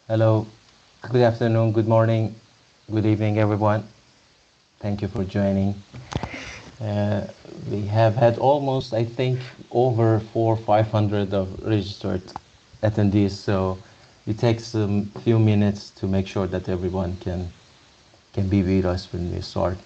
Hello, good afternoon, good morning, good evening, everyone. Thank you for joining. Uh, we have had almost, I think, over 500 of registered attendees, so it takes a few minutes to make sure that everyone can be with us when we start.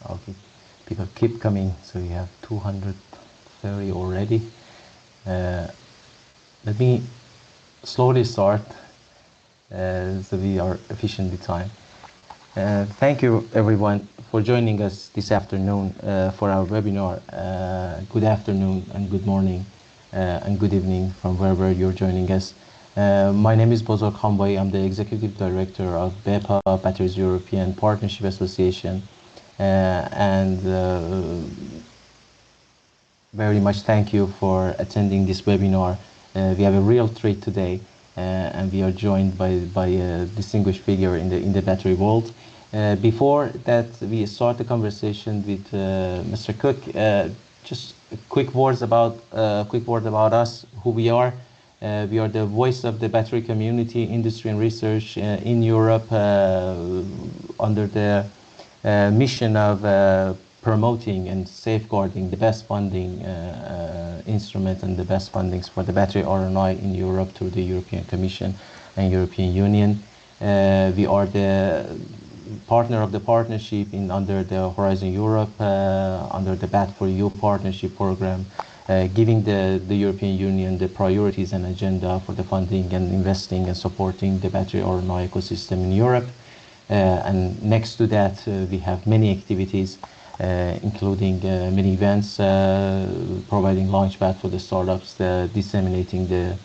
Okay, people keep coming, so we have 230 already. Uh, Let me slowly start so we are efficient with time. Thank you everyone for joining us this afternoon for our webinar. Good afternoon and good morning and good evening from wherever you're joining us. My name is Bozor Khanbay. I'm the Executive Director of BEPA, Batteries European Partnership Association. And very much thank you for attending this webinar. We have a real treat today, and we are joined by a distinguished figure in the battery world. Before that, we start the conversation with Mr. Cook. Just a quick word about us, who we are. We are the voice of the battery community, industry and research in Europe under the mission of promoting and safeguarding the best funding instrument and the best fundings for the battery R&I in Europe through the European Commission and European Union. We are the partner of the partnership under the Horizon Europe, under the BAT4EU partnership program, giving the European Union the priorities and agenda for the funding and investing and supporting the battery R&I ecosystem in Europe. And next to that, we have many activities, including many events, providing launchpad for the startups, disseminating the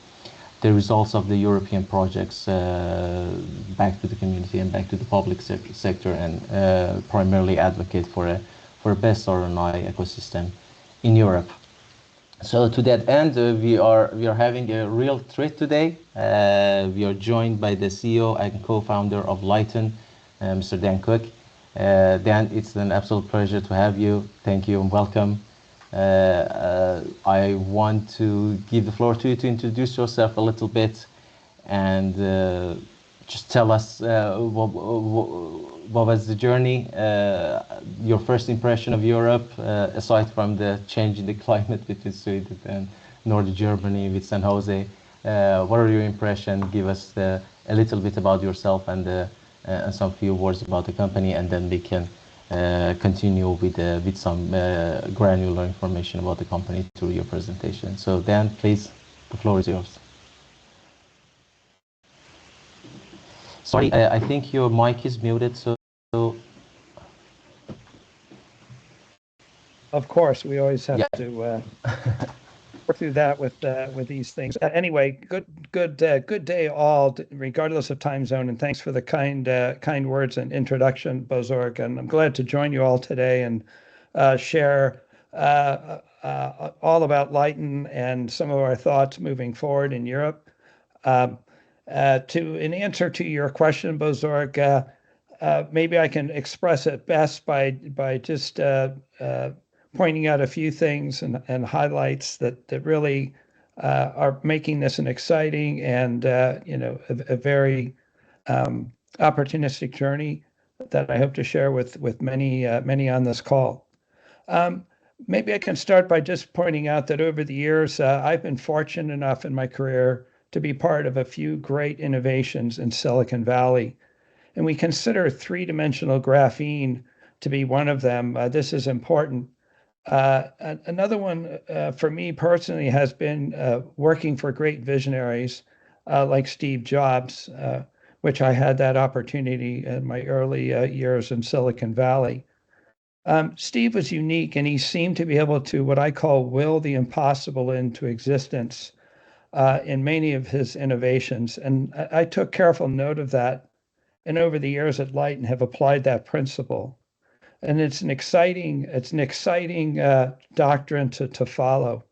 results of the European projects back to the community and back to the public sector, and primarily advocate for a best R&I ecosystem in Europe. So to that end, we are having a real treat today. We are joined by the CEO and co-founder of Lyten, Mr. Dan Cook. Dan, it's an absolute pleasure to have you. Thank you and welcome. I want to give the floor to you to introduce yourself a little bit and just tell us what was the journey, your first impression of Europe, aside from the change in the climate between Sweden North Germany with San Jose. What are your impressions? Give us a little bit about yourself and some few words about the company, and then we can continue with some granular information about the company through your presentation. So Dan, please, the floor is yours. Sorry, I think your mic is muted, so... Of course, we always have to work through that with these things. Anyway, good day all, regardless of time zone, and thanks for the kind words and introduction, Bozorg. And I'm glad to join you all today and share all about Lyten and some of our thoughts moving forward in Europe. In answer to your question, Bozorg, maybe I can express it best by just pointing out a few things and highlights that really are making this an exciting and a very opportunistic journey that I hope to share with many on this call. Maybe I can start by just pointing out that over the years, I've been fortunate enough in my career to be part of a few great innovations in Silicon Valley. And we consider three-dimensional graphene to be one of them. This is important. Another one for me personally has been working for great visionaries like Steve Jobs, which I had that opportunity in my early years in Silicon Valley. Steve was unique, and he seemed to be able to, what I call, will the impossible into existence in many of his innovations. And I took careful note of that, and over the years at Lyten have applied that principle. And it's an exciting doctrine to follow.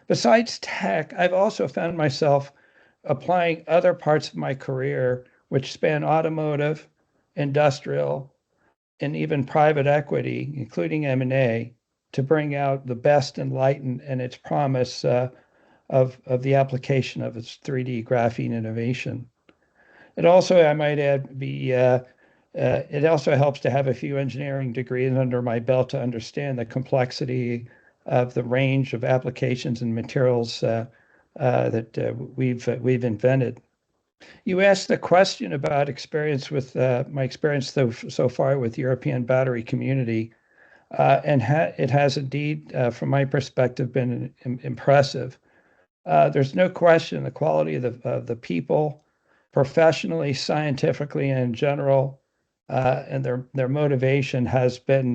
Besides tech, I've also found myself applying other parts of my career, which span automotive, industrial, and even private equity, including M&A, to bring out the best in Lyten and its promise of the application of its 3D graphene innovation. It also, I might add, it also helps to have a few engineering degrees under my belt to understand the complexity of the range of applications and materials that we've invented. You asked the question about experience with my experience so far with European battery community, and it has indeed, from my perspective, been impressive. There's no question the quality of the people, professionally, scientifically, and in general, and their motivation has been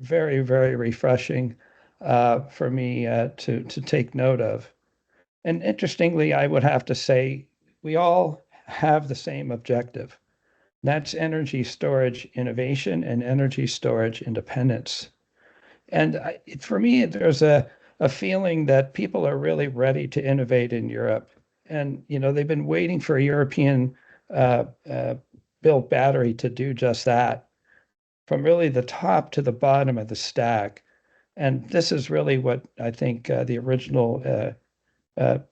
very, very refreshing for me to take note of. And interestingly, I would have to say we all have the same objective. That's energy storage innovation and energy storage independence. And for me, there's a feeling that people are really ready to innovate in Europe. And, they've been waiting for a European built battery to do just that, from really the top to the bottom of the stack. And this is really what I think the original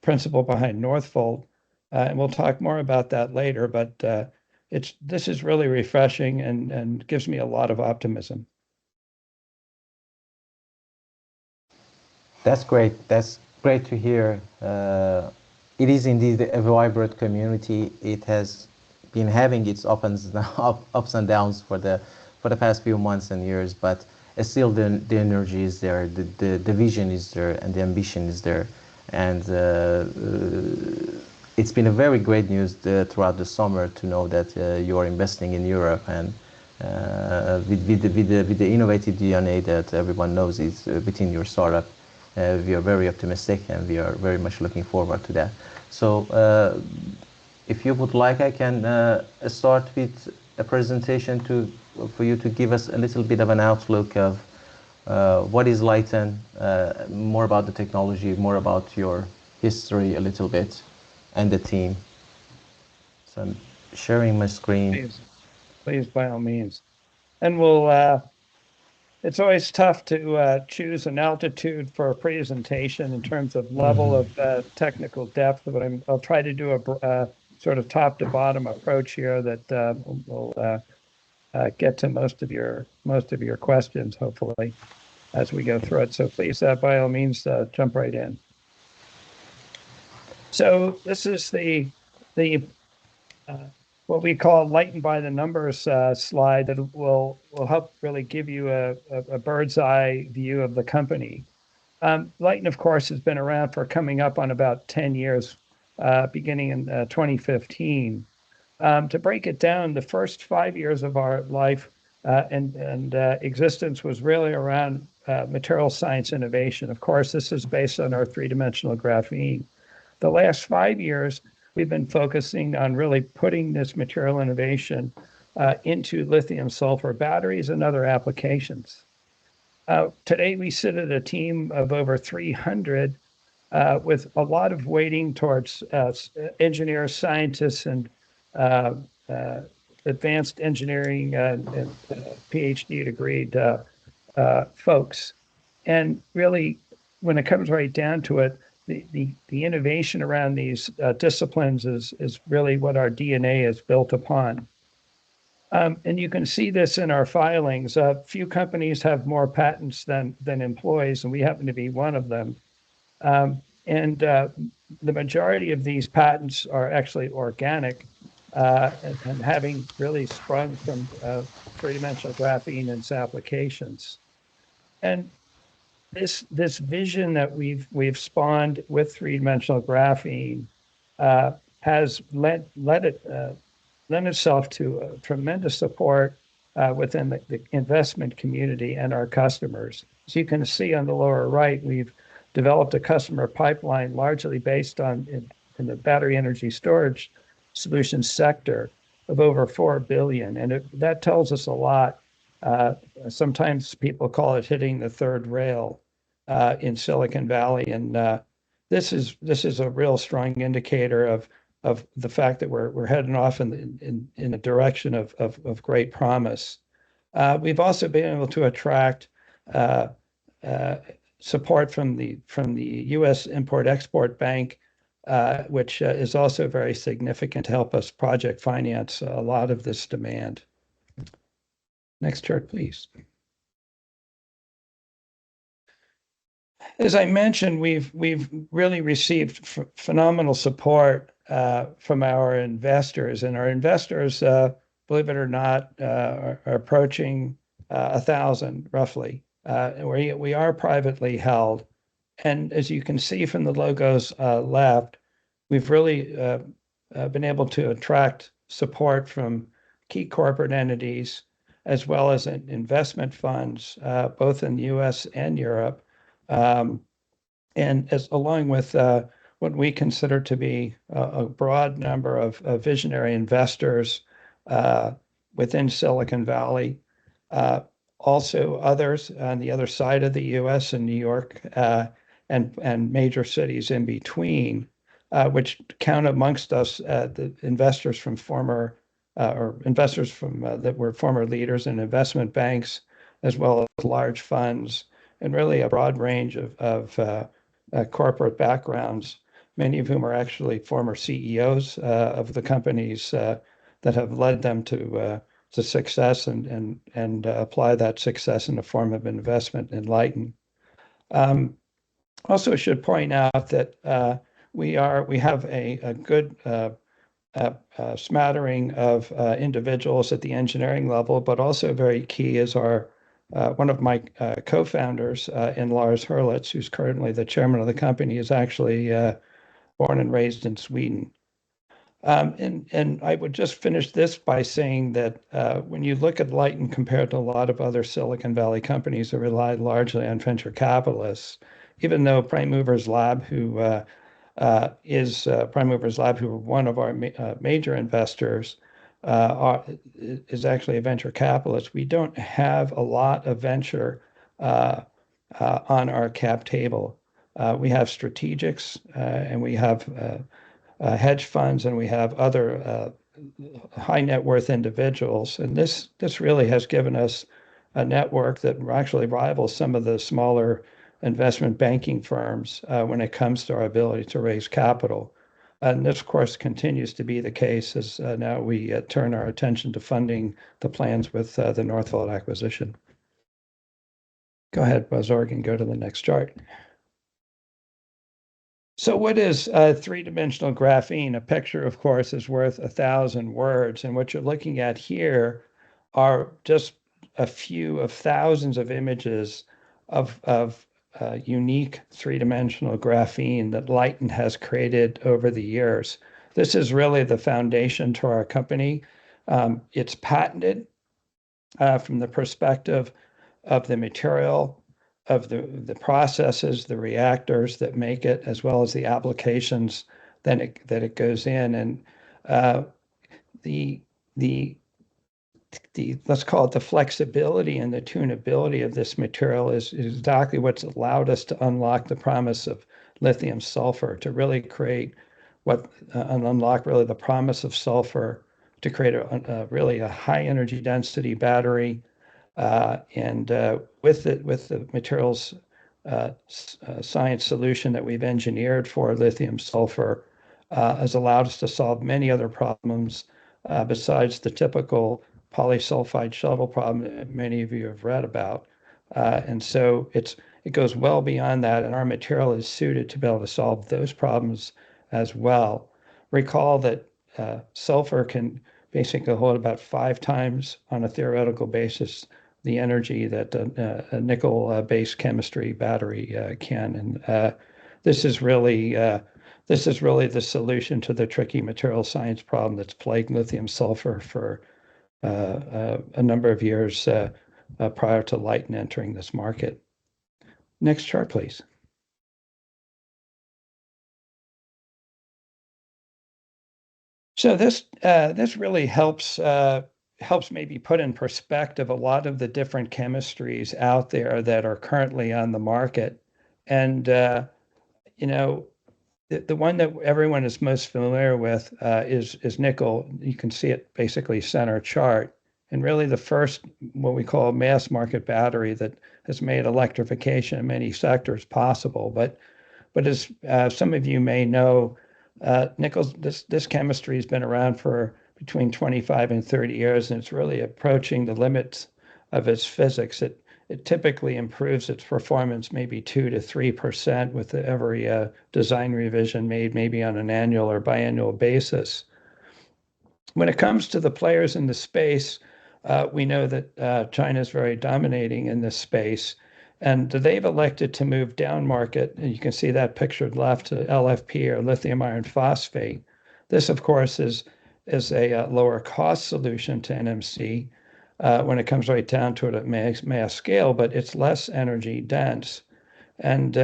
principle behind Northvolt, and we'll talk more about that later, but this is really refreshing and gives me a lot of optimism. That's great. That's great to hear. It is indeed a vibrant community. It has been having its ups and downs for the past few months and years, but still the energy is there, the vision is there, and the ambition is there. And it's been a very great news throughout the summer to know that you are investing in Europe, and with the innovative DNA that everyone knows is within your startup. We are very optimistic, and we are very much looking forward to that. So if you would like, I can start with a presentation for you to give us a little bit of an outlook of what is Lyten, more about the technology, more about your history a little bit, and the team. So I'm sharing my screen. Please, by all means. And it's always tough to choose an altitude for a presentation in terms of level of technical depth, but I'll try to do a sort of top to bottom approach here that will get to most of your questions, hopefully, as we go through it. So please, by all means, jump right in. So this is the what we call Lyten by the numbers slide that will help really give you a bird's eye view of the company. Lyten, of course, has been around for coming up on about 10 years, beginning in 2015. To break it down, the first 5 years of our life and existence was really around material science innovation. Of course, this is based on our three-dimensional graphene. The last 5 years, we've been focusing on really putting this material innovation into lithium-sulfur batteries and other applications. Today, we sit at a team of over 300 with a lot of weighting towards engineers, scientists, and uh, uh, advanced engineering and PhD degreed folks. And really, when it comes right down to it, the innovation around these disciplines is really what our DNA is built upon. And you can see this in our filings. Few companies have more patents than employees, and we happen to be one of them. And the majority of these patents are actually organic and having really sprung from three-dimensional graphene and its applications. And this vision that we've spawned with three-dimensional graphene has lent itself to tremendous support within the investment community and our customers. As you can see on the lower right, we've developed a customer pipeline largely based on in the battery energy storage solutions sector of over 4 billion. And that tells us a lot. Sometimes people call it hitting the third rail in Silicon Valley. And this is a real strong indicator of the fact that we're heading off in a direction of great promise. We've also been able to attract support from the U.S. Import-Export Bank, which is also very significant to help us project finance a lot of this demand. Next chart, please. As I mentioned, we've really received phenomenal support from our investors, and our investors, believe it or not, are approaching 1,000 roughly. We are privately held, and as you can see from the logos left, we've really been able to attract support from key corporate entities as well as investment funds, both in the U.S. and Europe. And along with what we consider to be a broad number of visionary investors within Silicon Valley, also others on the other side of the U.S. in New York and major cities in between, which count amongst us the investors from former or investors from that were former leaders in investment banks, as well as large funds, and really a broad range of corporate backgrounds, many of whom are actually former CEOs of the companies that have led them to success and apply that success in the form of investment in Lyten. Also, I should point out that we have a good smattering of individuals at the engineering level, but also very key is our one of my co-founders in Lars Hurlitz, who's currently the chairman of the company, is actually born and raised in Sweden. And I would just finish this by saying that when you look at Lyten compared to a lot of other Silicon Valley companies that rely largely on venture capitalists, even though Prime Movers Lab, who Prime Movers Lab, who are one of our major investors, is actually a venture capitalist. We don't have a lot of venture on our cap table. We have strategics and we have hedge funds and we have other high net worth individuals. And this really has given us a network that actually rivals some of the smaller investment banking firms when it comes to our ability to raise capital. And this, of course, continues to be the case as now we turn our attention to funding the plans with the Northvolt acquisition. Go ahead, Buzz Organ, go to the next chart. So what is three-dimensional graphene? A picture, of course, is worth 1,000 words. And what you're looking at here are just a few of thousands of images of unique three-dimensional graphene that Lyten has created over the years. This is really the foundation to our company. It's patented from the perspective of the material, of the processes, the reactors that make it, as well as the applications that it goes in. And the the let's call it the flexibility and the tunability of this material is exactly what's allowed us to unlock the promise of lithium sulfur, to really create and unlock really the promise of sulfur, to create really a high energy density battery. And with the materials science solution that we've engineered for lithium sulfur has allowed us to solve many other problems besides the typical polysulfide shuttle problem that many of you have read about. And so it goes well beyond that, and our material is suited to be able to solve those problems as well. Recall that sulfur can basically hold about 5 times on a theoretical basis the energy that a nickel-based chemistry battery can. And this is really the solution to the tricky material science problem that's plagued lithium sulfur for a number of years prior to Lyten entering this market. Next chart, please. So this really helps maybe put in perspective a lot of the different chemistries out there that are currently on the market. And you know, the one that everyone is most familiar with is nickel. You can see it basically center chart. And really the first, what we call mass market battery that has made electrification in many sectors possible. But as some of you may know, this chemistry has been around for between 25 and 30 years, and it's really approaching the limits of its physics. It typically improves its performance maybe 2 to 3% with every design revision made maybe on an annual or biannual basis. When it comes to the players in the space, we know that China is very dominating in this space, and they've elected to move down market. And you can see that pictured left to LFP or lithium iron phosphate. This, of course, is a lower cost solution to NMC when it comes right down to it at mass scale, but it's less energy dense. And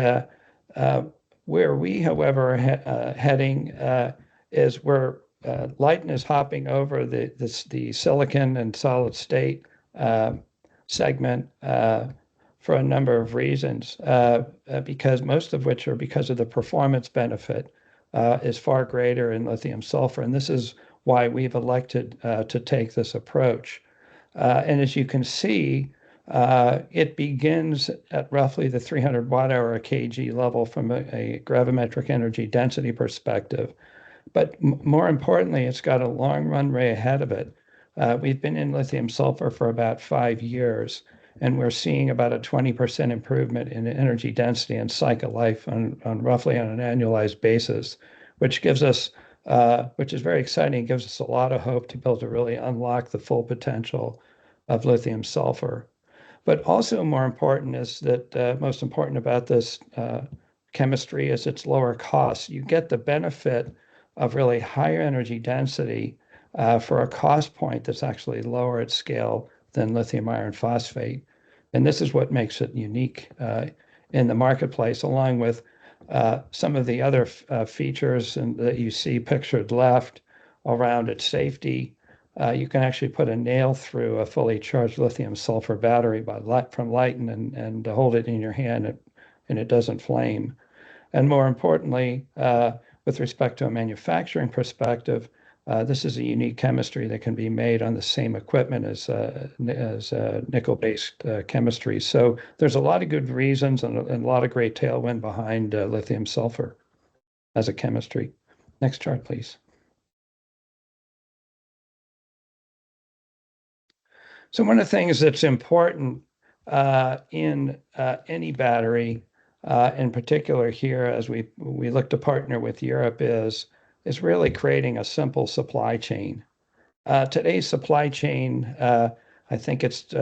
where we, however, are heading is where Lyten is hopping over the silicon and solid state segment for a number of reasons, because most of which are because of the performance benefit is far greater in lithium sulfur. And this is why we've elected to take this approach. And as you can see, it begins at roughly the 300 watt-hour a kg level from a gravimetric energy density perspective. But more importantly, it's got a long runway ahead of it. We've been in lithium sulfur for about 5 years, and we're seeing about a 20% improvement in energy density and cycle life on roughly on an annualized basis, which gives us, which is very exciting, gives us a lot of hope to be able to really unlock the full potential of lithium sulfur. But also more important is that most important about this chemistry is its lower cost. You get the benefit of really higher energy density for a cost point that's actually lower at scale than lithium iron phosphate. And this is what makes it unique in the marketplace, along with some of the other features that you see pictured left around its safety. You can actually put a nail through a fully charged lithium sulfur battery from Lyten and hold it in your hand, and it doesn't flame. And more importantly, with respect to a manufacturing perspective, this is a unique chemistry that can be made on the same equipment as nickel-based chemistry. So there's a lot of good reasons and a lot of great tailwind behind lithium sulfur as a chemistry. Next chart, please. So one of the things that's important in any battery in particular here, as we look to partner with Europe, is really creating a simple supply chain. Today's supply chain, I think it's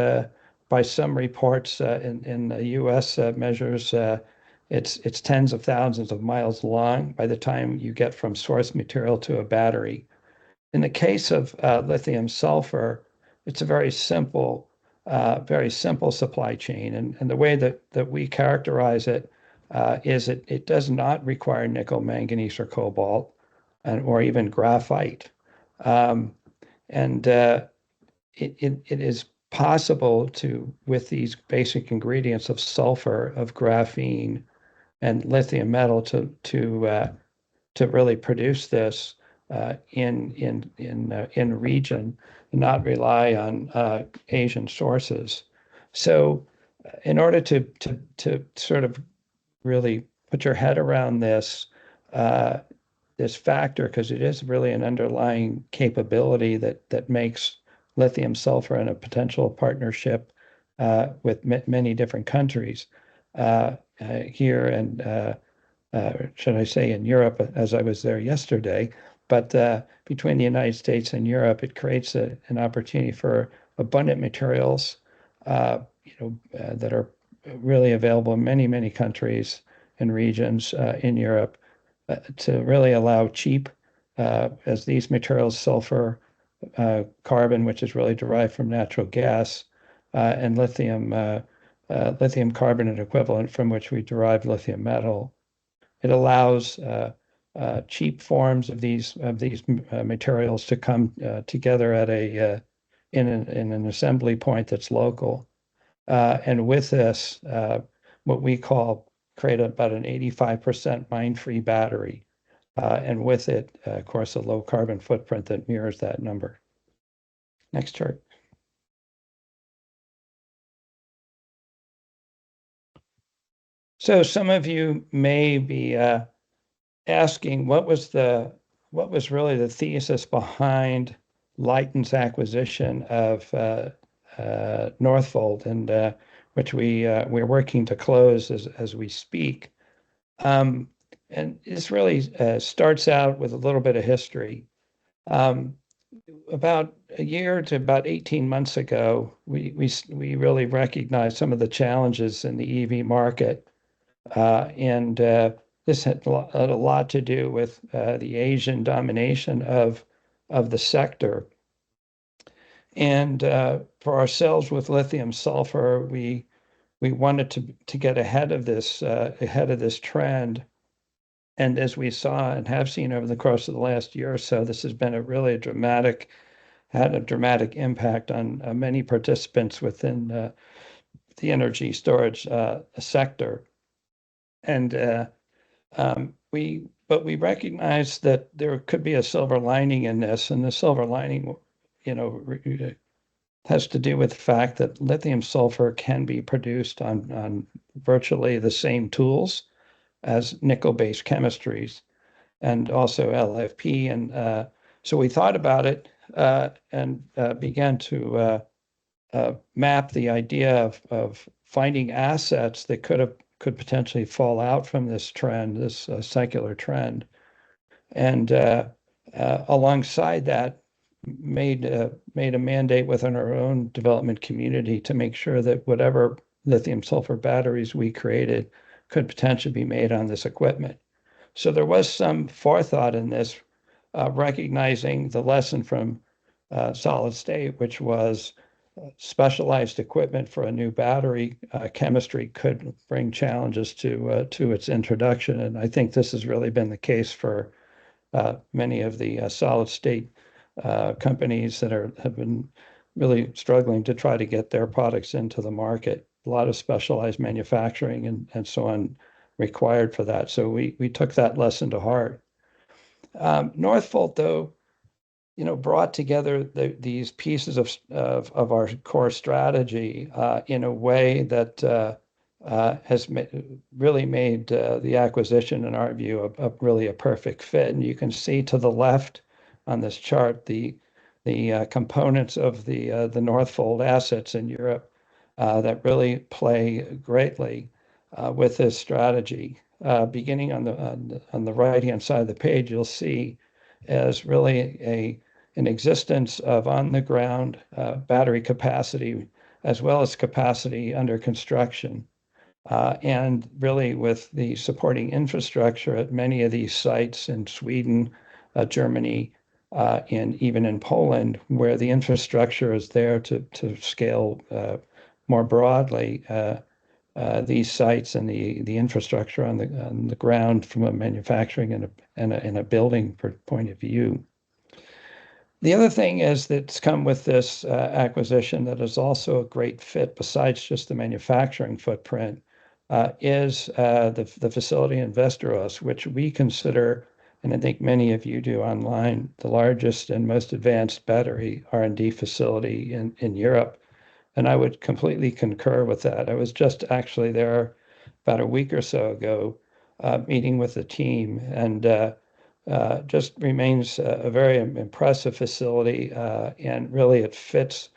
by some reports in the U.S. Measures, it's tens of thousands of miles long by the time you get from source material to a battery. In the case of lithium sulfur, it's a very simple supply chain, and the way that we characterize it is it does not require nickel, manganese, or cobalt, or even graphite. And it is possible to, with these basic ingredients of sulfur, of graphene, and lithium metal, to really produce this in region and not rely on Asian sources. So, in order to sort of really put your head around this this factor, because it is really an underlying capability that makes lithium sulfur in a potential partnership with many different countries here and should I say in Europe, as I was there yesterday. But between the United States and Europe, it creates an opportunity for abundant materials, that are really available in many countries and regions in Europe to really allow cheap, as these materials, sulfur, carbon, which is really derived from natural gas, and lithium carbonate equivalent, from which we derive lithium metal. It allows cheap forms of these materials to come together at in an assembly point that's local, and with this, what we call create about an 85% mine-free battery, and with it, of course, a low carbon footprint that mirrors that number. Next chart. So some of you may be asking what was really the thesis behind Lyten's acquisition of Northvolt, and which we're working to close as we speak. And this really starts out with a little bit of history. About a year to about 18 months ago, we really recognized some of the challenges in the EV market, and this had a lot to do with the Asian domination of the sector. And for ourselves with lithium sulfur, we wanted to get ahead of this trend. And as we saw and have seen over the course of the last year or so, this has been had a dramatic impact on many participants within the energy storage sector. And but we recognize that there could be a silver lining in this, and the silver lining, has to do with the fact that lithium sulfur can be produced on virtually the same tools as nickel-based chemistries, and also LFP. And so we thought about it and began to map the idea of finding assets that could potentially fall out from this trend, this secular trend, and alongside that, made a mandate within our own development community to make sure that whatever lithium sulfur batteries we created could potentially be made on this equipment. So there was some forethought in this, recognizing the lesson from solid state, which was specialized equipment for a new battery chemistry could bring challenges to its introduction. And I think this has really been the case for many of the solid state companies that have been really struggling to try to get their products into the market. A lot of specialized manufacturing and so on required for that. So we took that lesson to heart. Northvolt, though, brought together these pieces of our core strategy in a way that has really made the acquisition, in our view, really a perfect fit. And you can see to the left on this chart the components of the Northvolt assets in Europe that really play greatly with this strategy. Beginning on the right-hand side of the page, you'll see as really an existence of on-the-ground battery capacity as well as capacity under construction. And really with the supporting infrastructure at many of these sites in Sweden, Germany, and even in Poland, where the infrastructure is there to scale more broadly these sites and the infrastructure on the ground from a manufacturing and a building point of view. The other thing is that's come with this acquisition that is also a great fit, besides just the manufacturing footprint, is the facility in Västerås, which we consider, and I think many of you do online, the largest and most advanced battery R&D facility in Europe. And I would completely concur with that. I was just actually there about a week or so ago, meeting with the team, and just remains a very impressive facility, and really it fits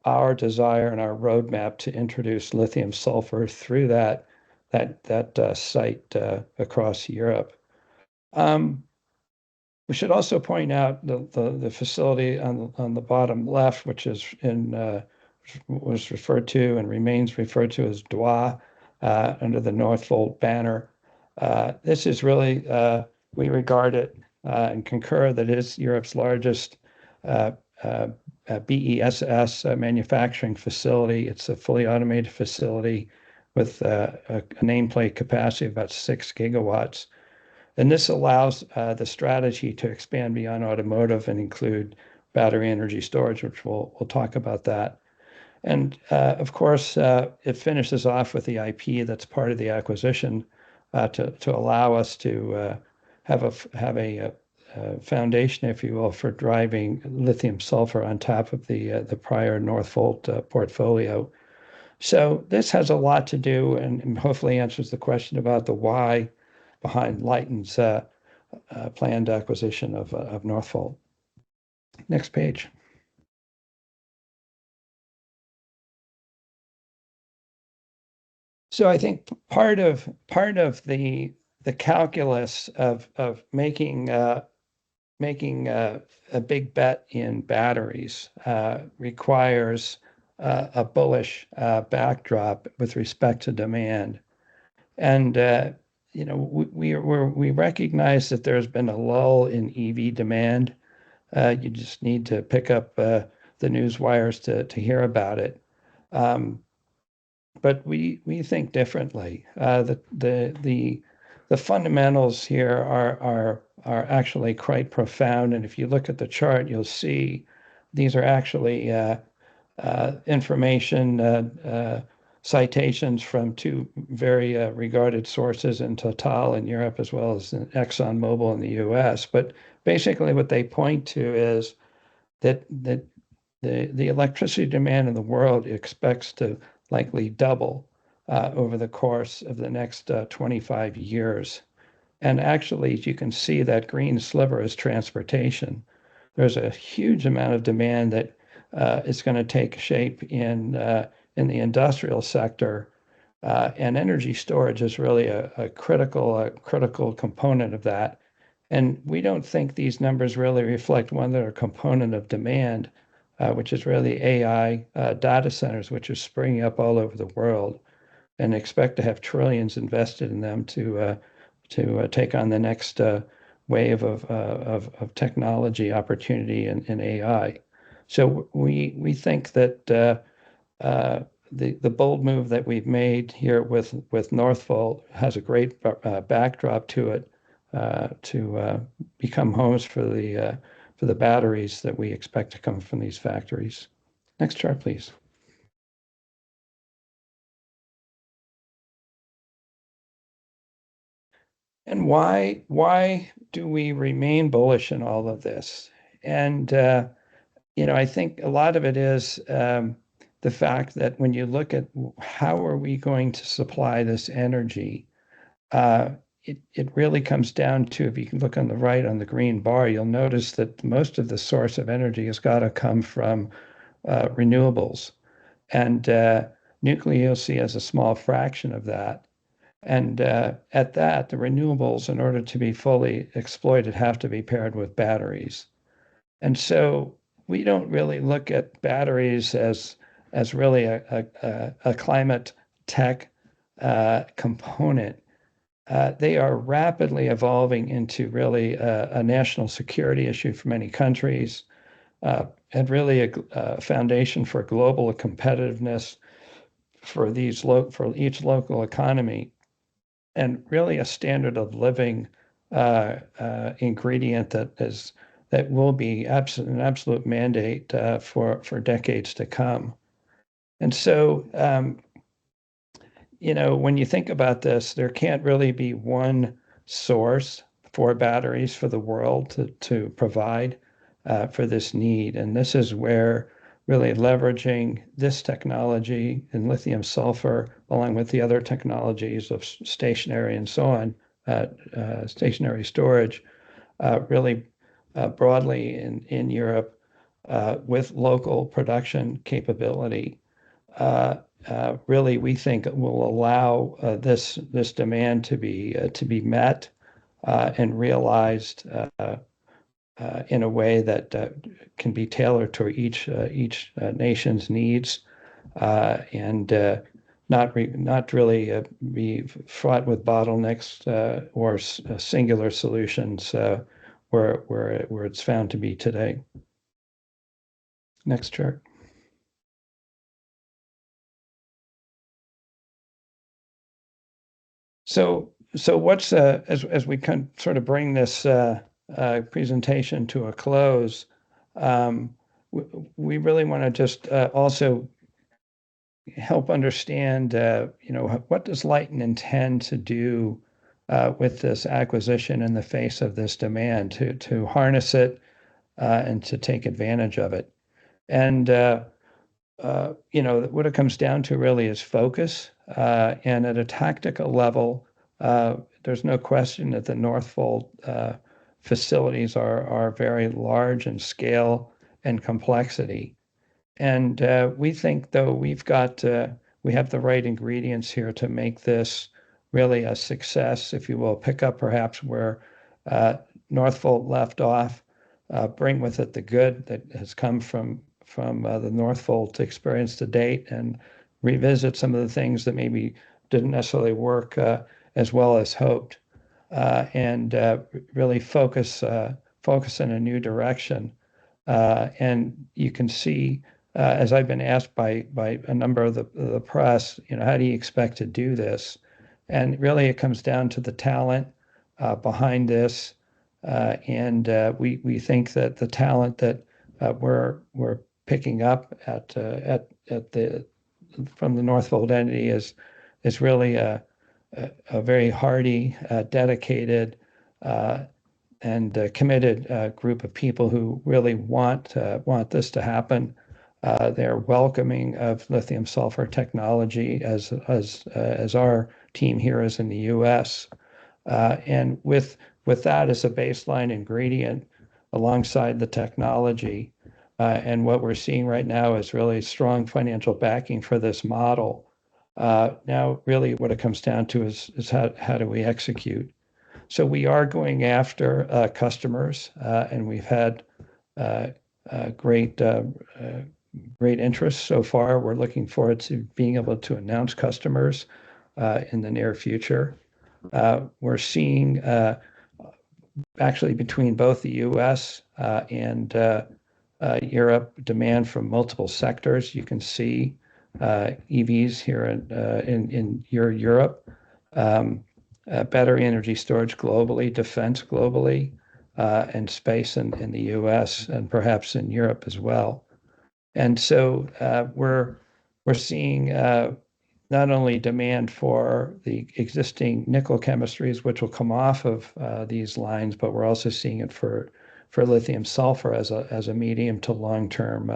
our desire and our roadmap to introduce lithium-sulfur through that site across Europe. We should also point out the facility on the bottom left, which is was referred to and remains referred to as Gdańsk under the Northvolt banner. This is really, we regard it and concur that it is Europe's largest BESS manufacturing facility. It's a fully automated facility with a nameplate capacity of about 6 gigawatts. And this allows the strategy to expand beyond automotive and include battery energy storage, which we'll talk about that. And of course, it finishes off with the IP that's part of the acquisition to allow us to have a foundation, if you will, for driving lithium sulfur on top of the prior Northvolt portfolio. So this has a lot to do, and hopefully answers the question about the why behind Lyten's planned acquisition of Northvolt. Next page. So I think part of the calculus of making a big bet in batteries requires a bullish backdrop with respect to demand. And you know, we recognize that there's been a lull in EV demand. You just need to pick up the news wires to hear about it. But we think differently. The fundamentals here are actually quite profound, and if you look at the chart, you'll see these are actually information citations from two very regarded sources in Total in Europe as well as in ExxonMobil in the US. But basically what they point to is that the electricity demand in the world expects to likely double over the course of the next 25 years. And actually, as you can see, that green sliver is transportation. There's a huge amount of demand that is going to take shape in the industrial sector, and energy storage is really a critical component of that. And we don't think these numbers really reflect one that are a component of demand, which is really AI data centers, which are springing up all over the world, and expect to have trillions invested in them to take on the next wave of technology opportunity in AI. So we think that the bold move that we've made here with Northvolt has a great backdrop to it to become homes for the batteries that we expect to come from these factories. Next chart, please. And why do we remain bullish in all of this? And you know, I think a lot of it is the fact that when you look at how are we going to supply this energy, it really comes down to, if you can look on the right on the green bar, you'll notice that most of the source of energy has got to come from renewables. And nuclear you'll see as a small fraction of that. And at that, the renewables, in order to be fully exploited, have to be paired with batteries. And so we don't really look at batteries as really a climate tech component. They are rapidly evolving into really a national security issue for many countries, and really a foundation for global competitiveness for for each local economy, and really a standard of living ingredient that will be an absolute mandate for decades to come. And so, when you think about this, there can't really be one source for batteries for the world to provide for this need. And this is where really leveraging this technology and lithium sulfur, along with the other technologies of stationary and so on, stationary storage, really broadly in Europe, with local production capability, really we think will allow this demand to be met and realized in a way that can be tailored to each nation's needs, and not really be fraught with bottlenecks or singular solutions where it's found to be today. Next chart. So what's as we kind of sort of bring this presentation to a close, we really want to just also help understand, what does Lyten intend to do with this acquisition in the face of this demand to harness it and to take advantage of it. And what it comes down to really is focus. And at a tactical level, there's no question that the Northvolt facilities are very large in scale and complexity. And we think, though, we have the right ingredients here to make this really a success, if you will, pick up perhaps where Northvolt left off, bring with it the good that has come from the Northvolt experience to date, and revisit some of the things that maybe didn't necessarily work as well as hoped, and really focus in a new direction. And you can see, as I've been asked by a number of the press, how do you expect to do this? And really, it comes down to the talent behind this, and we think that the talent that we're picking up from the Northvolt entity is really a very hardy, dedicated, and committed group of people who really want this to happen. They're welcoming of lithium sulfur technology as our team here is in the U.S. And with that as a baseline ingredient alongside the technology, and what we're seeing right now is really strong financial backing for this model. Now, really, what it comes down to is how do we execute? So we are going after customers, and we've had great interest so far. We're looking forward to being able to announce customers in the near future. We're seeing actually between both the U.S. and Europe demand from multiple sectors. You can see EVs here in Europe, battery energy storage globally, defense globally, and space in the U.S. and perhaps in Europe as well. And so we're seeing not only demand for the existing nickel chemistries, which will come off of these lines, but we're also seeing it for lithium sulfur as a medium to long-term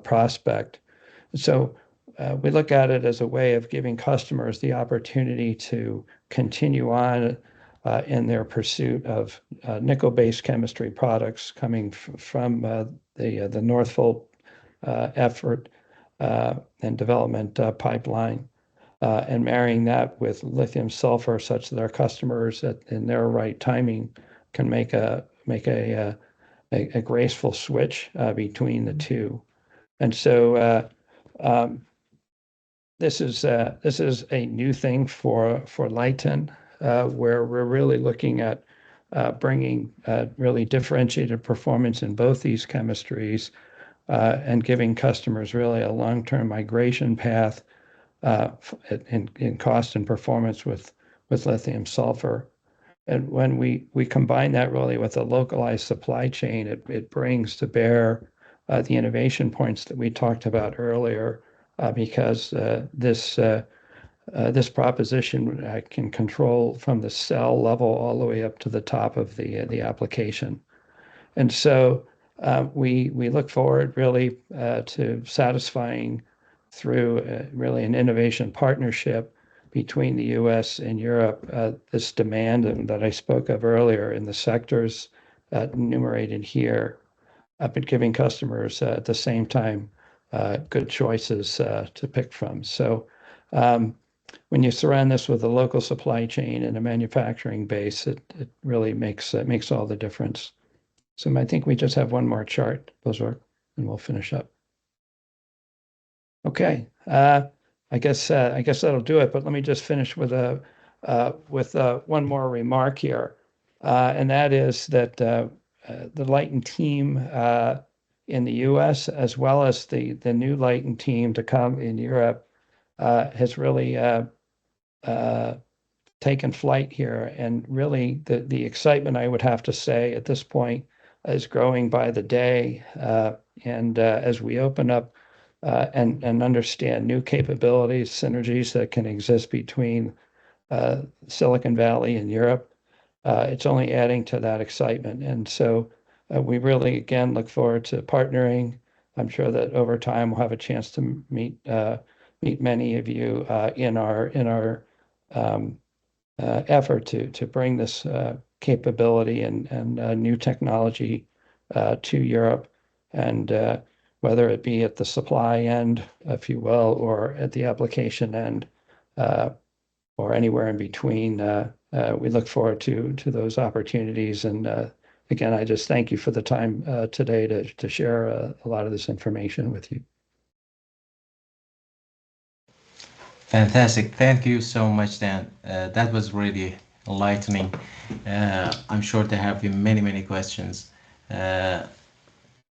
prospect. So we look at it as a way of giving customers the opportunity to continue on in their pursuit of nickel-based chemistry products coming from the Northvolt effort and development pipeline. and marrying that with lithium sulfur such that our customers in their right timing can make a graceful switch between the two. And so this is a new thing for Lyten, where we're really looking at bringing really differentiated performance in both these chemistries and giving customers really a long-term migration path in cost and performance with lithium sulfur. And when we combine that really with a localized supply chain, it brings to bear the innovation points that we talked about earlier, because this proposition can control from the cell level all the way up to the top of the application. And so we look forward really to satisfying through really an innovation partnership between the U.S. and Europe this demand that I spoke of earlier in the sectors enumerated here, but giving customers at the same time good choices to pick from. So when you surround this with a local supply chain and a manufacturing base, it really makes all the difference. So I think we just have one more chart, Bozorg, and we'll finish up. Okay, I guess that'll do it. But let me just finish with one more remark here, and that is that the Lyten team in the U.S. as well as the new Lyten team to come in Europe has really taken flight here, and really the excitement, I would have to say, at this point is growing by the day. And as we open up and understand new capabilities, synergies that can exist between Silicon Valley and Europe, it's only adding to that excitement. And so we really, again, look forward to partnering. I'm sure that over time we'll have a chance to meet many of you in our effort to bring this capability and new technology to Europe, and whether it be at the supply end, if you will, or at the application end, or anywhere in between. We look forward to those opportunities. And again, I just thank you for the time today to share a lot of this information with you. Fantastic. Thank you so much, Dan. That was really enlightening. I'm sure there have been many questions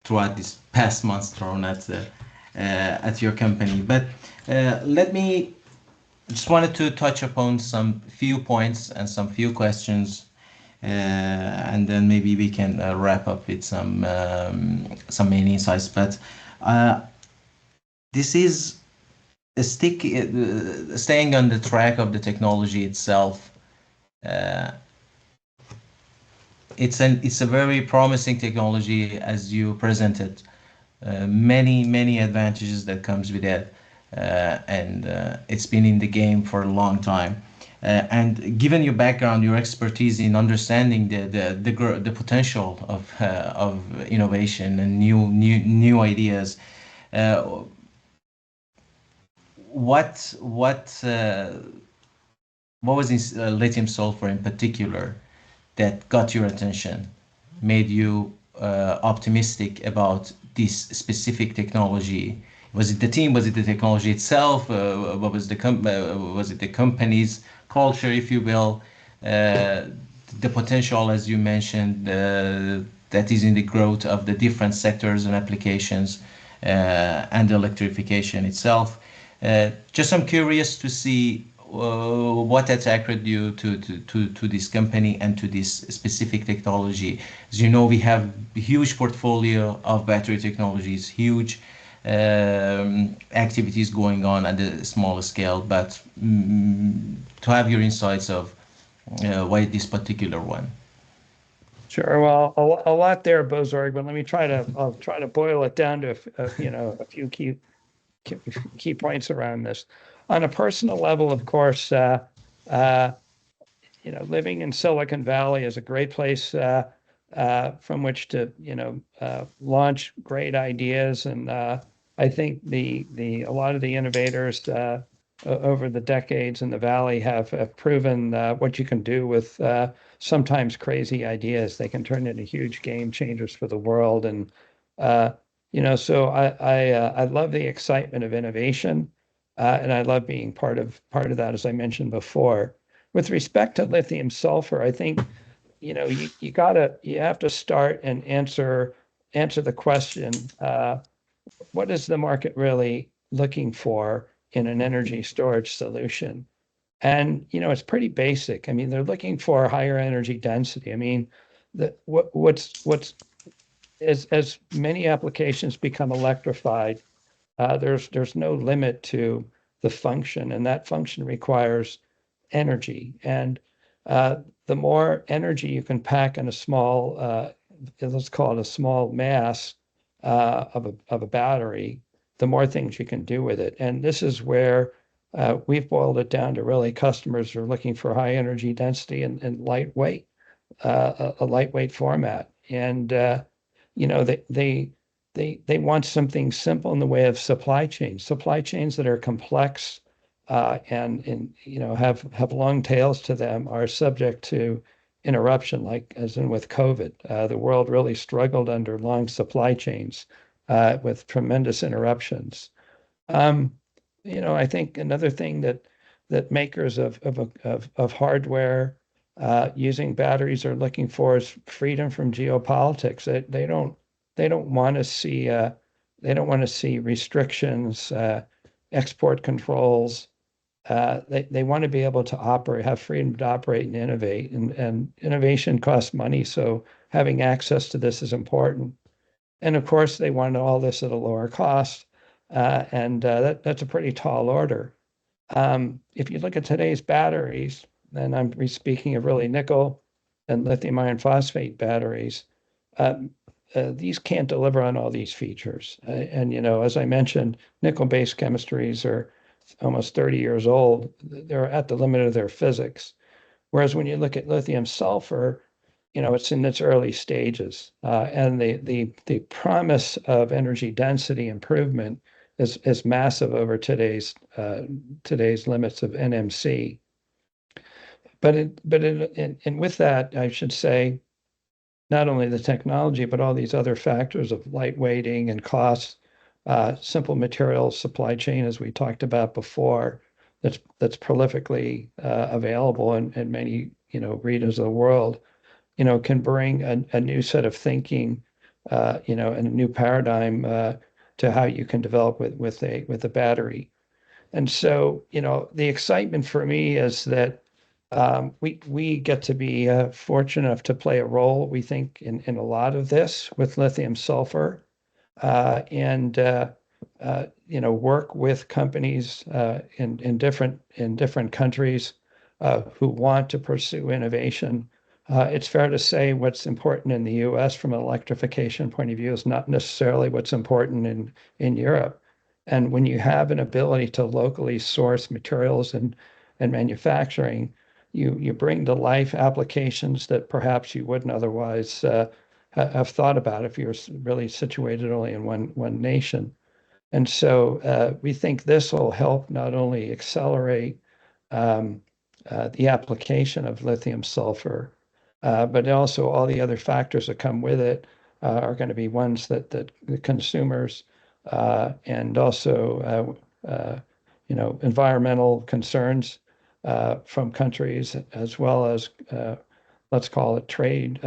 throughout these past months thrown at your company. But let me just wanted to touch upon some few points and some few questions, and then maybe we can wrap up with some main insights. But this is staying on the track of the technology itself. It's a very promising technology, as you presented. Many advantages that comes with it, and it's been in the game for a long time. And given your background, your expertise in understanding the potential of innovation and new ideas, what was in lithium sulfur in particular that got your attention, made you optimistic about this specific technology? Was it the team? Was it the technology itself? What was was it the company's culture, if you will? The potential, as you mentioned, that is in the growth of the different sectors and applications, and the electrification itself. Just I'm curious to see what attracted you to this company and to this specific technology. As you know, we have a huge portfolio of battery technologies, huge activities going on at a smaller scale, but to have your insights of why this particular one. Sure. Well, a lot there, Bozorg, but let me I'll try to boil it down to a few key points around this. On a personal level, of course, living in Silicon Valley is a great place from which to launch great ideas, and I think a lot of the innovators over the decades in the Valley have proven what you can do with sometimes crazy ideas. They can turn into huge game changers for the world. And so I love the excitement of innovation, and I love being part of that, as I mentioned before. With respect to lithium sulfur, I think you have to start and answer the question, what is the market really looking for in an energy storage solution? And it's pretty basic. I mean, they're looking for higher energy density. I mean, what's as many applications become electrified, there's no limit to the function, and that function requires energy. And the more energy you can pack in a small, let's call it a small mass of a battery, the more things you can do with it. And this is where we've boiled it down to really customers are looking for high energy density and lightweight, a lightweight format. And they want something simple in the way of supply chains that are complex and have long tails to them, are subject to interruption, like as in with COVID. The world really struggled under long supply chains with tremendous interruptions. I think another thing that makers of hardware using batteries are looking for is freedom from geopolitics. They don't want to see restrictions, export controls. They want to be able to operate, have freedom to operate and innovate, and innovation costs money, so having access to this is important. And of course, they want all this at a lower cost, and that's a pretty tall order. If you look at today's batteries, and I'm speaking of really nickel and lithium iron phosphate batteries, these can't deliver on all these features. And as I mentioned, nickel-based chemistries are almost 30 years old. They're at the limit of their physics. Whereas when you look at lithium sulfur, it's in its early stages, and the promise of energy density improvement is massive over today's limits of NMC. And with that, I should say, not only the technology, but all these other factors of lightweighting and cost, simple materials supply chain, as we talked about before, that's prolifically available in many regions of the world, can bring a new set of thinking, and a new paradigm to how you can develop with a battery. And so, the excitement for me is that we get to be fortunate enough to play a role, we think, in a lot of this with lithium sulfur, and work with companies in different countries who want to pursue innovation. It's fair to say what's important in the U.S. from an electrification point of view is not necessarily what's important in Europe. And when you have an ability to locally source materials and manufacturing, you bring to life applications that perhaps you wouldn't otherwise have thought about if you're really situated only in one nation. And so we think this will help not only accelerate the application of lithium sulfur, but also all the other factors that come with it are going to be ones that the consumers and also environmental concerns from countries, as well as let's call it trade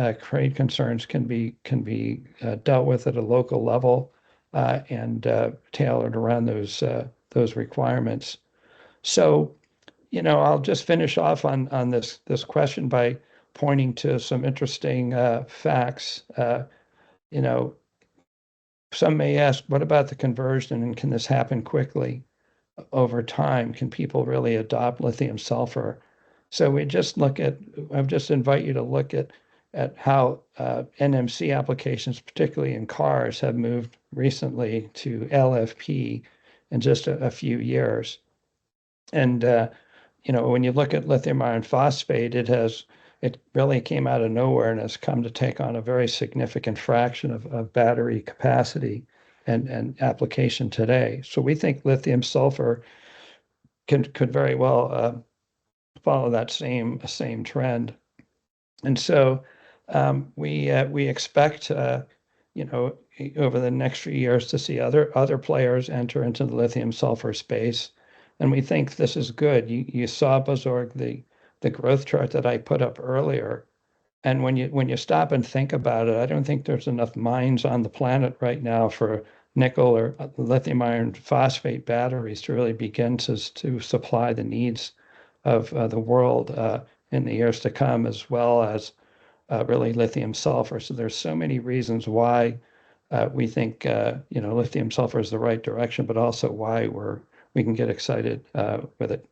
concerns, can be dealt with at a local level and tailored around those requirements. So, I'll just finish off on this question by pointing to some interesting facts. Some may ask, what about the conversion, and can this happen quickly over time? Can people really adopt lithium sulfur? So I just invite you to look at how NMC applications, particularly in cars, have moved recently to LFP in just a few years. And when you look at lithium iron phosphate, it really came out of nowhere and has come to take on a very significant fraction of battery capacity and application today. So we think lithium sulfur could very well follow that same trend. And so we expect over the next few years to see other players enter into the lithium sulfur space, and we think this is good. You saw, Bozorg, the growth chart that I put up earlier, and when you stop and think about it, I don't think there's enough mines on the planet right now for nickel or lithium iron phosphate batteries to really begin to supply the needs of the world in the years to come, as well as really lithium sulfur. So there's so many reasons why we think lithium sulfur is the right direction, but also why we can get excited with it.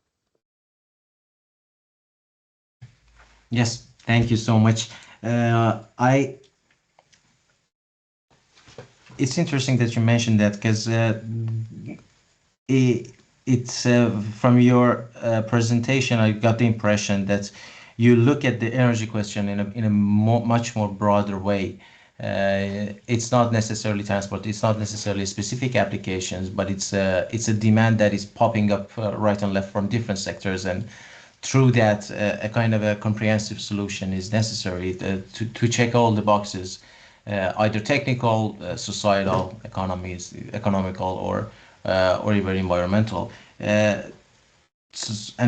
Yes, thank you so much. It's interesting that you mentioned that, because it's from your presentation, I got the impression that you look at the energy question in a much more broader way. It's not necessarily transport, it's not necessarily specific applications, but it's a demand that is popping up right and left from different sectors, and through that a kind of a comprehensive solution is necessary to check all the boxes, either technical, societal, economical, or even environmental. And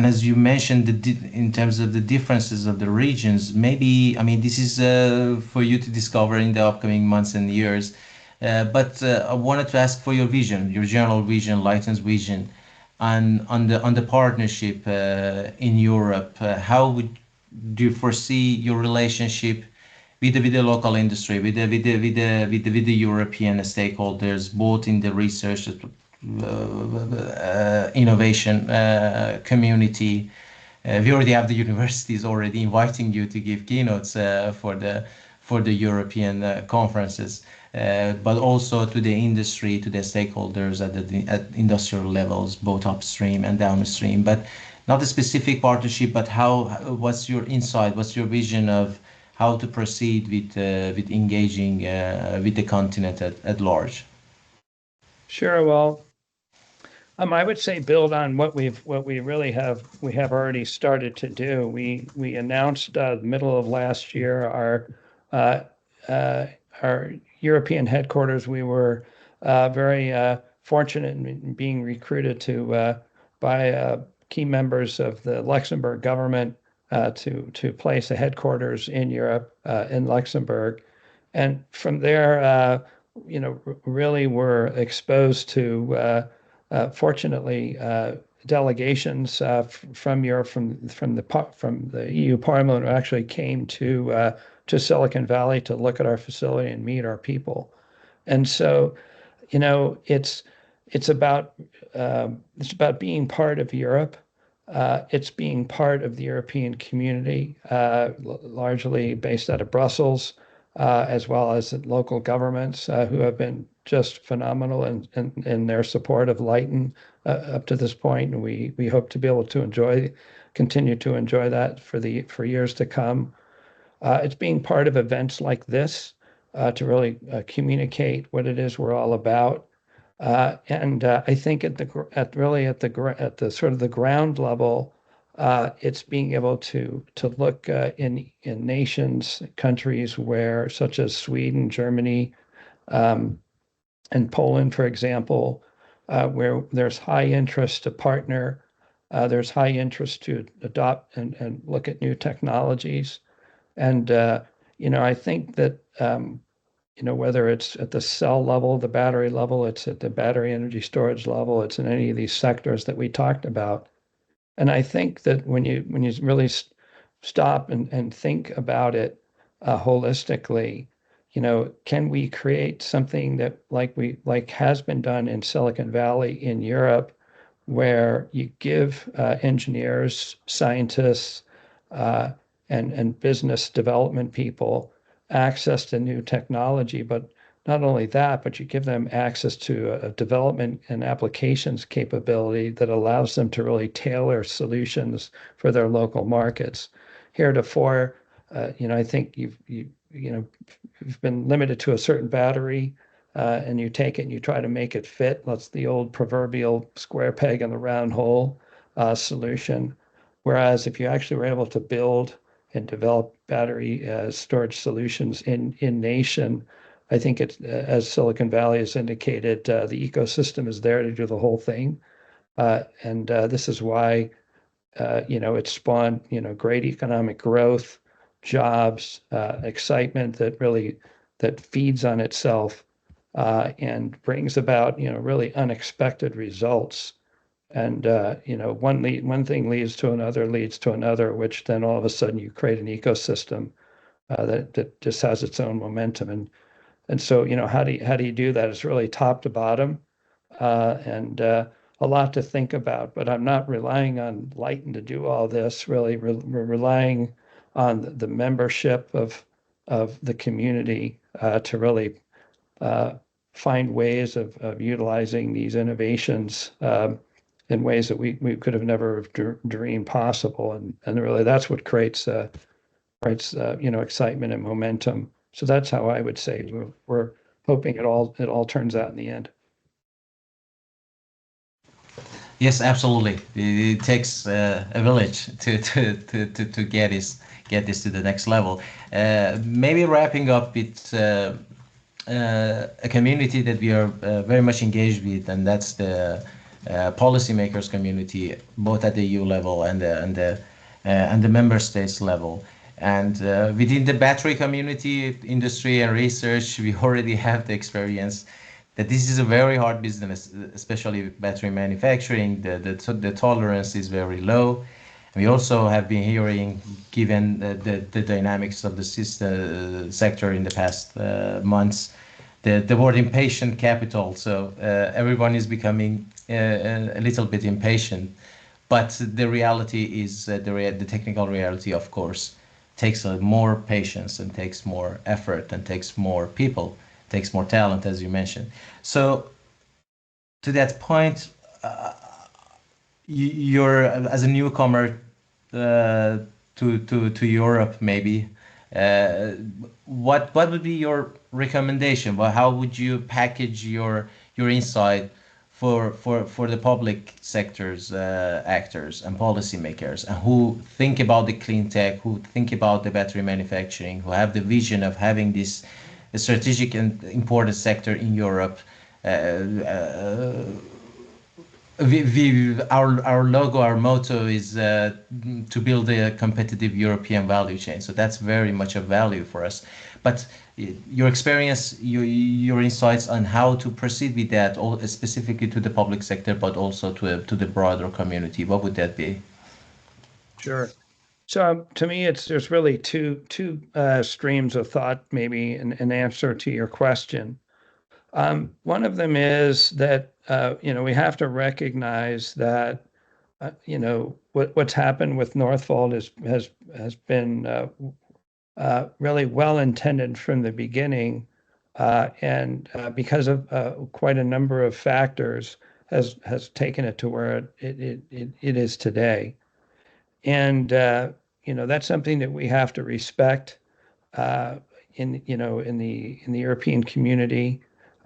as you mentioned, in terms of the differences of the regions, maybe, I mean, this is for you to discover in the upcoming months and years. But I wanted to ask for your vision, your general vision, Lyten's vision, on the partnership in Europe. Do you foresee your relationship with the local industry, with the European stakeholders, both in the research, innovation community? We already have the universities already inviting you to give keynotes for the European conferences, but also to the industry, to the stakeholders at industrial levels, both upstream and downstream. But not a specific partnership, but what's your insight, what's your vision of how to proceed with engaging with the continent at large? Sure. Well, I would say build on what we have already started to do. We announced the middle of last year our European headquarters. We were very fortunate in being recruited by key members of the Luxembourg government to place a headquarters in Europe, in Luxembourg, and from there, really were exposed to. Fortunately, delegations from Europe, from the EU Parliament, actually came to Silicon Valley to look at our facility and meet our people. And so, it's about being part of Europe. It's being part of the European community, largely based out of Brussels, as well as local governments who have been just phenomenal in their support of Lyten up to this point, and we hope to be able to continue to enjoy that for years to come. It's being part of events like this to really communicate what it is we're all about, and I think at the sort of the ground level. It's being able to look in nations, countries such as Sweden, Germany, and Poland, for example, where there's high interest to partner, there's high interest to adopt and look at new technologies. And I think that whether it's at the cell level, the battery level, it's at the battery energy storage level, it's in any of these sectors that we talked about. And I think that when you really stop and think about it holistically, can we create something that like has been done in Silicon Valley in Europe, where you give engineers, scientists, and business development people access to new technology, but not only that, but you give them access to a development and applications capability that allows them to really tailor solutions for their local markets. Heretofore, I think you've been limited to a certain battery, and you take it and you try to make it fit. That's the old proverbial square peg in the round hole. solution. Whereas if you actually were able to build and develop battery storage solutions in nation, I think it's, as Silicon Valley has indicated, the ecosystem is there to do the whole thing. And this is why, it spawned, great economic growth, jobs, excitement that feeds on itself, and brings about, really unexpected results. And one thing leads to another, which then all of a sudden you create an ecosystem that just has its own momentum. And so, how do you do that? It's really top to bottom, and a lot to think about. But I'm not relying on Lyten to do all this. Really, we're relying on the membership of the community to really find ways of utilizing these innovations in ways that we could have never dreamed possible. And really, that's what creates excitement and momentum. So that's how I would say we're hoping it all turns out in the end. Yes, absolutely. It takes a village to get this to the next level. Maybe wrapping up with a community that we are very much engaged with, and that's the policymakers community, both at the EU level and the member states level. And within the battery community, industry and research, we already have the experience that this is a very hard business, especially battery manufacturing. The tolerance is very low. We also have been hearing, given the dynamics of the sector in the past months, the word impatient capital. So everyone is becoming a little bit impatient. But the reality is the technical reality, of course, takes more patience and takes more effort and takes more people, takes more talent, as you mentioned. So to that point, you're as a newcomer to Europe, maybe. What would be your recommendation? Well, how would you package your insight for the public sector's actors and policymakers, and who think about the clean tech, who think about the battery manufacturing, who have the vision of having this strategic and important sector in Europe? Our logo, our motto is to build a competitive European value chain. So that's very much a value for us. But your experience, your insights on how to proceed with that, specifically to the public sector, but also to the broader community, what would that be? Sure. So to me, there's really two streams of thought, maybe an answer to your question. One of them is that we have to recognize that what's happened with Northvolt has been really well intended from the beginning, and because of quite a number of factors, has taken it to where it is today. And that's something that we have to respect in the European community,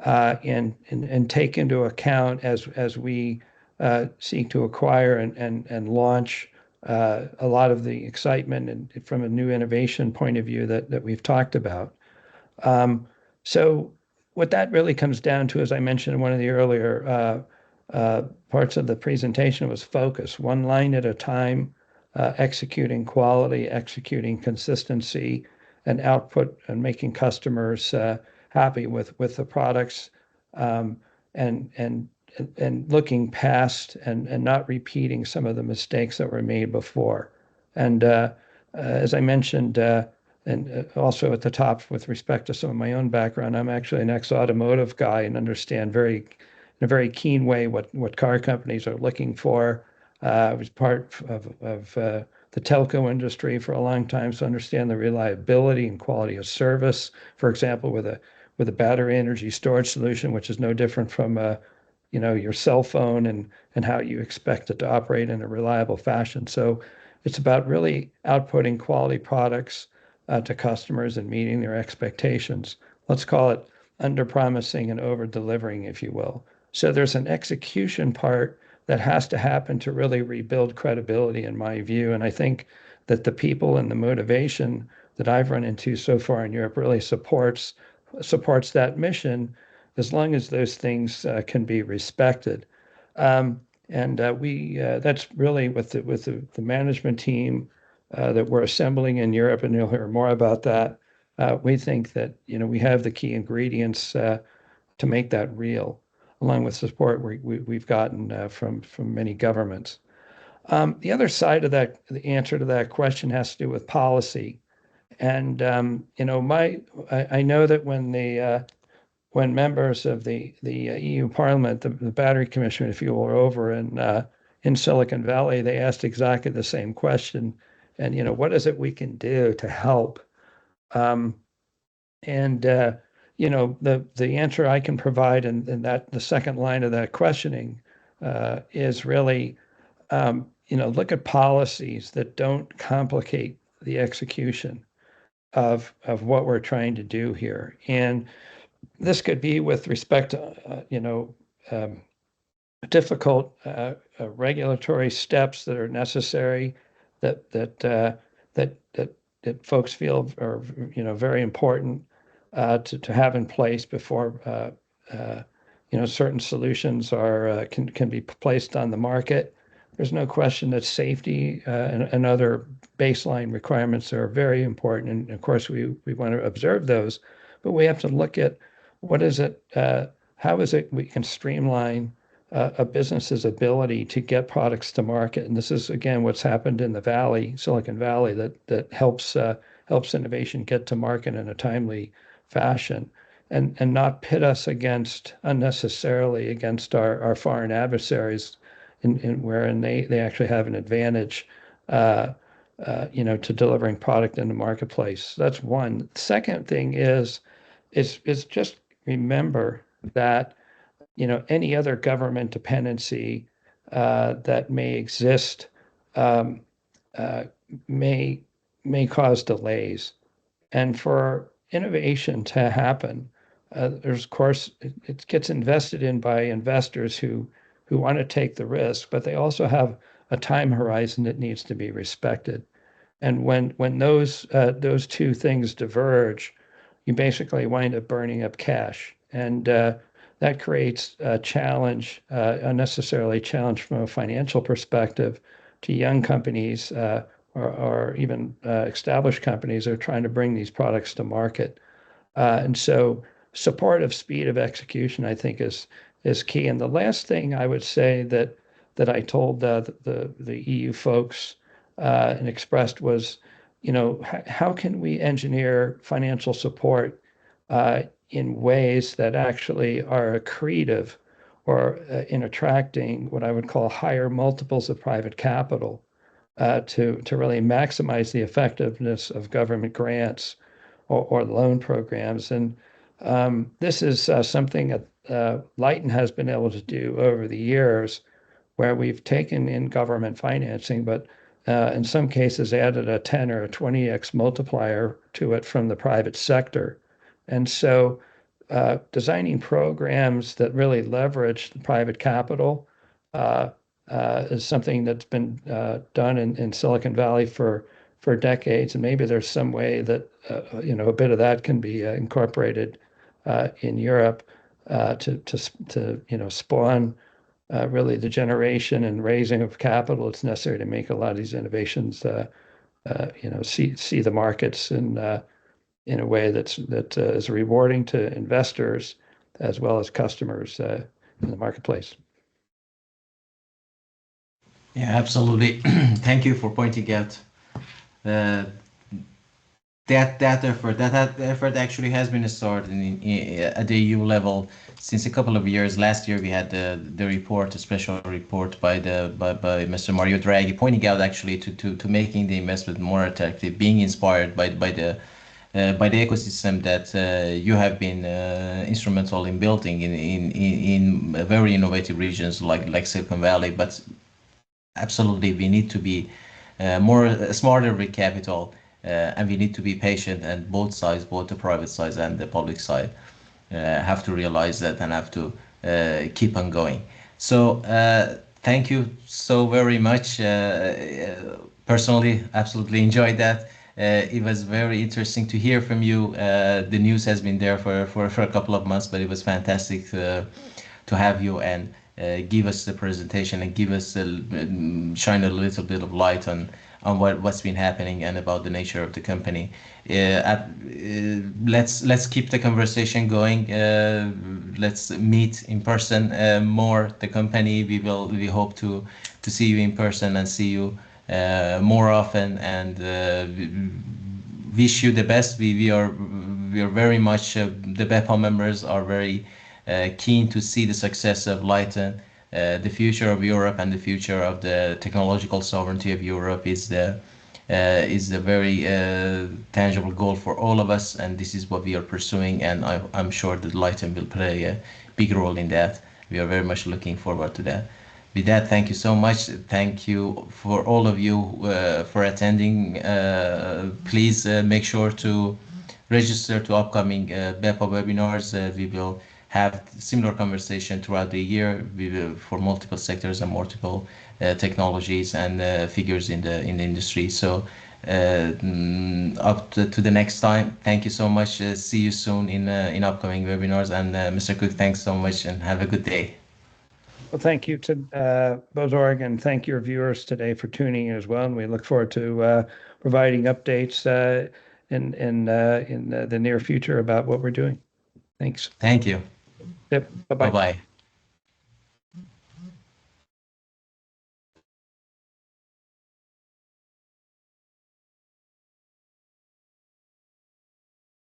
and take into account as we seek to acquire and launch a lot of the excitement and from a new innovation point of view that we've talked about. So what that really comes down to, as I mentioned in one of the earlier parts of the presentation, was focus, one line at a time, executing quality, executing consistency and output, and making customers happy with the products, and looking past and not repeating some of the mistakes that were made before. And as I mentioned, and also at the top, with respect to some of my own background, I'm actually an ex-automotive guy and understand in a very keen way what car companies are looking for. I was part of the telco industry for a long time, so understand the reliability and quality of service. For example, with a battery energy storage solution, which is no different from your cell phone, and how you expect it to operate in a reliable fashion. So it's about really outputting quality products to customers and meeting their expectations. Let's call it under-promising and over-delivering, if you will. So there's an execution part that has to happen to really rebuild credibility, in my view. And I think that the people and the motivation that I've run into so far in Europe really supports that mission, as long as those things can be respected. And we that's really with the management team that we're assembling in Europe, and you'll hear more about that. We think that we have the key ingredients to make that real, along with support we've gotten from many governments. The other side of that, the answer to that question, has to do with policy. And I know that when members of the EU Parliament, the Battery Commission, if you will, were over in Silicon Valley, they asked exactly the same question. And what is it we can do to help? The answer I can provide in that the second line of that questioning is really look at policies that don't complicate the execution of what we're trying to do here. And this could be with respect to difficult regulatory steps that are necessary that folks feel are very important to have in place before certain solutions can be placed on the market. There's no question that safety and other baseline requirements are very important, and of course we want to observe those, but we have to look at what is it, how is it we can streamline a business's ability to get products to market. And this is again what's happened in the Valley, Silicon Valley, that helps innovation get to market in a timely fashion, and not pit us unnecessarily against our foreign adversaries, wherein they actually have an advantage to delivering product in the marketplace. That's one. Second thing is just remember that any other government dependency that may exist may cause delays. And for innovation to happen, there's, of course, it gets invested in by investors who want to take the risk, but they also have a time horizon that needs to be respected. And when those two things diverge, you basically wind up burning up cash. And that creates a challenge, unnecessarily challenge from a financial perspective to young companies or even established companies that are trying to bring these products to market. And so support of speed of execution, I think, is key. And the last thing I would say that I told the EU folks and expressed was, how can we engineer financial support in ways that actually are accretive or in attracting what I would call higher multiples of private capital to really maximize the effectiveness of government grants or loan programs. And this is something that Lyten has been able to do over the years, where we've taken in government financing, but in some cases added a 10 or a 20x multiplier to it from the private sector. And so designing programs that really leverage the private capital is something that's been done in Silicon Valley for decades. And maybe there's some way that a bit of that can be incorporated in Europe to spawn really the generation and raising of capital that's necessary to make a lot of these innovations see the markets in a way that is rewarding to investors as well as customers in the marketplace. Yeah, absolutely. Thank you for pointing out that effort. That effort actually has been started at the EU level since a couple of years. Last year we had the report, a special report by Mr. Mario Draghi, pointing out actually to making the investment more attractive, being inspired by the ecosystem that you have been instrumental in building in very innovative regions like Silicon Valley. But absolutely, we need to be smarter with capital, and we need to be patient. And both sides, both the private side and the public side, have to realize that and have to keep on going. So Thank you so very much. Personally, absolutely enjoyed that. It was very interesting to hear from you. The news has been there for a couple of months, but it was fantastic to have you and give us the presentation and give us shine a little bit of light on what's been happening and about the nature of the company. Let's keep the conversation going. Let's meet in person more. The company we hope to see you in person and see you more often, and wish you the best. We are very much the BEPA members are very keen to see the success of Lyten. The future of Europe and the future of the technological sovereignty of Europe is the very tangible goal for all of us, and this is what we are pursuing. And I'm sure that Lyten will play a big role in that. We are very much looking forward to that. With that, thank you so much. Thank you for all of you for attending. Please make sure to register to upcoming BEPA webinars. We will have similar conversation throughout the year for multiple sectors and multiple technologies and figures in the industry. So up to the next time. Thank you so much. See you soon in upcoming webinars. And Mr. Cook, thanks so much and have a good day. Well, thank you to Bozorg, and thank your viewers today for tuning in as well. And we look forward to providing updates in the near future about what we're doing. Thanks. Thank you. Yep. Bye-bye. Bye-bye.